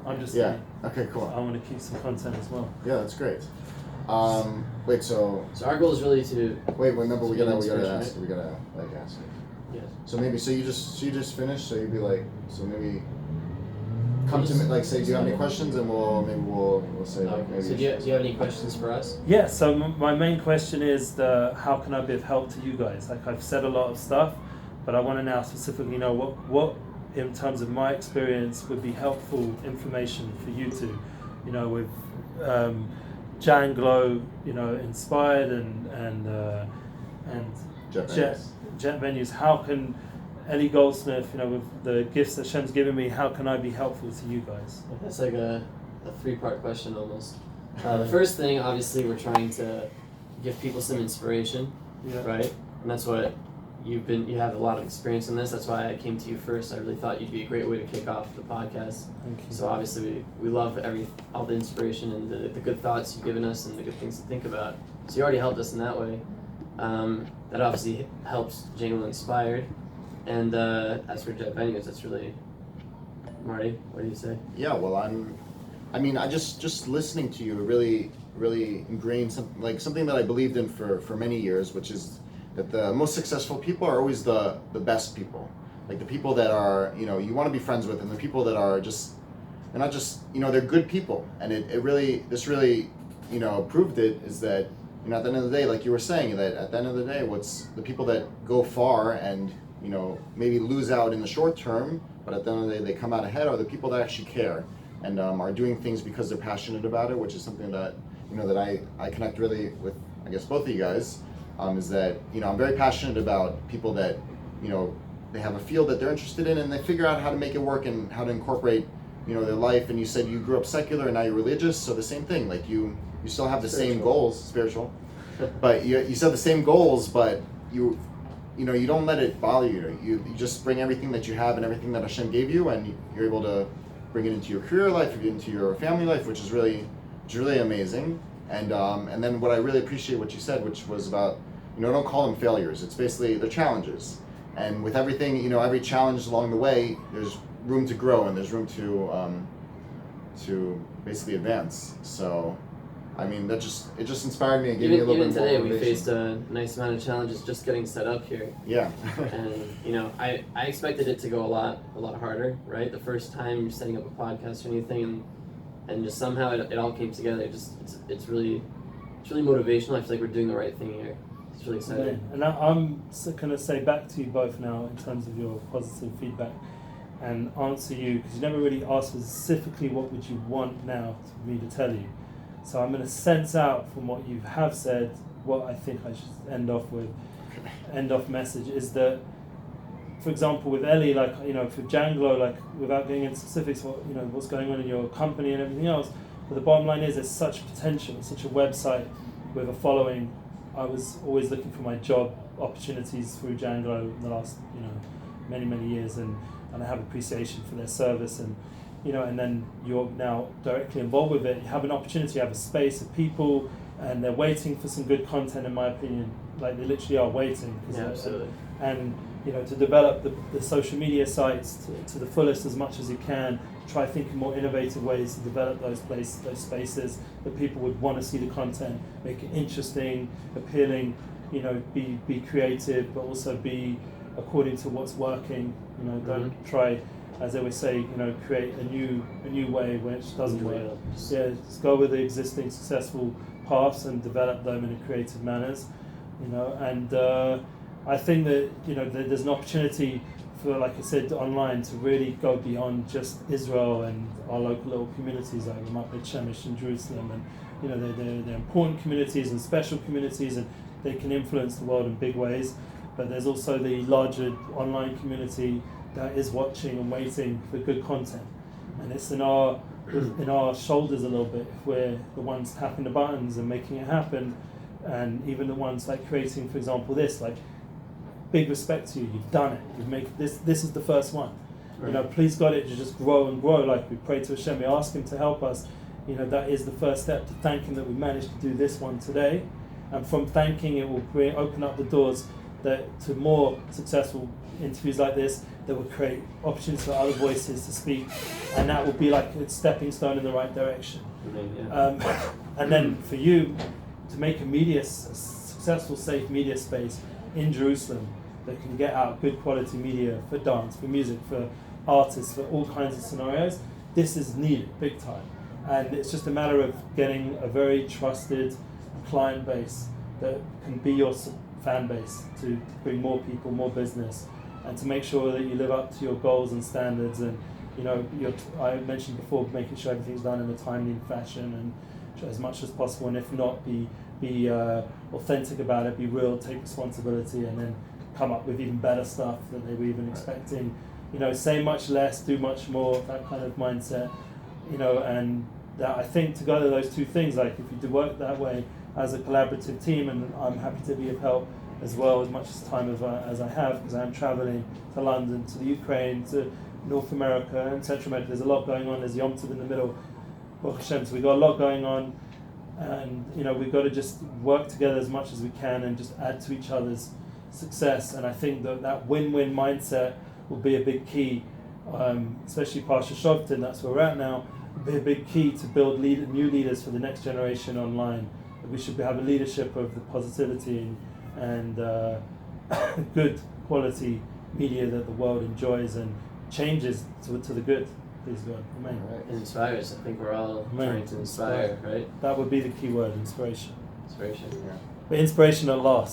I'm just Okay, cool. I want to keep some content as well. Yeah, that's great. Wait, so our goal is really to remember we gotta ask. right? We gotta ask it. Yes. So maybe you just finished. So you'd be like, so maybe come to me, like, say, do you have any questions, and we'll say like maybe. So do you have any questions for us? Yeah. So my main question is how can I be of help to you guys? Like, I've said a lot of stuff, but I want to now specifically know what in terms of my experience would be helpful information for you two, with Janglo, inspired and jet venues. How can Eli Goldsmith, with the gifts that Shem's given me, how can I be helpful to you guys? That's like a 3-part question almost. The first thing, obviously, we're trying to give people some inspiration, right? And that's what you have a lot of experience in this. That's why I came to you first. I really thought you'd be a great way to kick off the podcast. Thank you. So obviously we love all the inspiration and the good thoughts you've given us and the good things to think about. So you already helped us in that way. That obviously helps Janglo Inspired. And as for jet venues, that's really, Marty, what do you say? Yeah, well, I just listening to you really ingrained something that I believed in for many years, which is that the most successful people are always the best people. Like the people that are, you want to be friends with, and the people that are they're not just, they're good people. And this really proved it, is that, at the end of the day, like you were saying, that at the end of the day, what's the people that go far and, maybe lose out in the short term, but at the end of the day, they come out ahead, are the people that actually care and are doing things because they're passionate about it, which is something that, that I connect really with, I guess, both of you guys. Is that, I'm very passionate about people that, they have a field that they're interested in and they figure out how to make it work and how to incorporate, their life. And you said you grew up secular and now you're religious, so the same thing, like you still have the same goals, spiritual, but you still have the same goals, but you don't let it bother you. You just bring everything that you have and everything that Hashem gave you, and you're able to bring it into your career life, into your family life, which is really amazing. And then what I really appreciate what you said, which was about, don't call them failures. It's basically they're challenges. And with everything, every challenge along the way, there's room to grow and there's room to basically advance. So, it just inspired me and gave me a little bit more motivation. Even today, we faced a nice amount of challenges just getting set up here. Yeah. And I expected it to go a lot harder, right? The first time you're setting up a podcast or anything, and just somehow it all came together. It's really motivational. I feel like we're doing the right thing here. It's really exciting. Yeah. And I'm going to say back to you both now in terms of your positive feedback and answer you, because you never really asked specifically what would you want now for me to tell you. So I'm going to sense out from what you have said what I think I should end off with. End off message is that, for example, with Eli, for Janglo, without getting into specifics, what's going on in your company and everything else, but the bottom line is there's such potential, such a website with a following. I was always looking for my job opportunities through Janglo in the last, many years, and I have appreciation for their service, and and then you're now directly involved with it. You have an opportunity, you have a space of people, and they're waiting for some good content, in my opinion. Like, they literally are waiting. Yeah, absolutely. And to develop the social media sites to the fullest as much as you can. Try thinking more innovative ways to develop those spaces that people would want to see the content, make it interesting, appealing, be creative, but also be according to what's working. Don't try, as they always say, create a new way which doesn't work. Just go with the existing successful paths and develop them in a creative manners. And I think that there's an opportunity for, like I said, online to really go beyond just Israel and our local little communities like Ramat Beit Shemesh in Jerusalem, and they're important communities and special communities, and they can influence the world in big ways. But there's also the larger online community that is watching and waiting for good content, and it's in our shoulders a little bit if we're the ones tapping the buttons and making it happen, and even the ones like creating, for example, this, like, big respect to you. You've done it. You've made this. This is the first one. Right. Please God, it to just grow and grow. Like we pray to Hashem, we ask Him to help us. That is the first step, to thank Him that we managed to do this one today, and from thanking, it will open up the doors to more successful interviews like this, that will create opportunities for other voices to speak, and that will be like a stepping stone in the right direction. And then for you to make a successful, safe media space in Jerusalem that can get out good quality media for dance, for music, for artists, for all kinds of scenarios, this is needed big time. And it's just a matter of getting a very trusted client base that can be your fan base to bring more people, more business, and to make sure that you live up to your goals and standards. And I mentioned before, making sure everything's done in a timely fashion and as much as possible, and if not, be authentic about it, be real, take responsibility, and then come up with even better stuff than they were even expecting. Say much less, do much more, that kind of mindset. And that, I think, together those two things, like if you do work that way as a collaborative team, and I'm happy to be of help as well as much time as I have, because I'm traveling to London, to the Ukraine, to North America and Central America. There's a lot going on. There's Yom Tov in the middle. Baruch Hashem, so we've got a lot going on, and we've got to just work together as much as we can and just add to each other's success. And I think that win-win mindset will be a big key, especially Parsha Shovtin, that's where we're at now, will be a big key to build new leaders for the next generation online. We should have a leadership of the positivity and good quality media that the world enjoys and changes to the good. Please God. Amen. Right. And inspires. I think we're all Amen. trying to inspire, right? That would be the key word, inspiration. Inspiration. Yeah. But inspiration at last.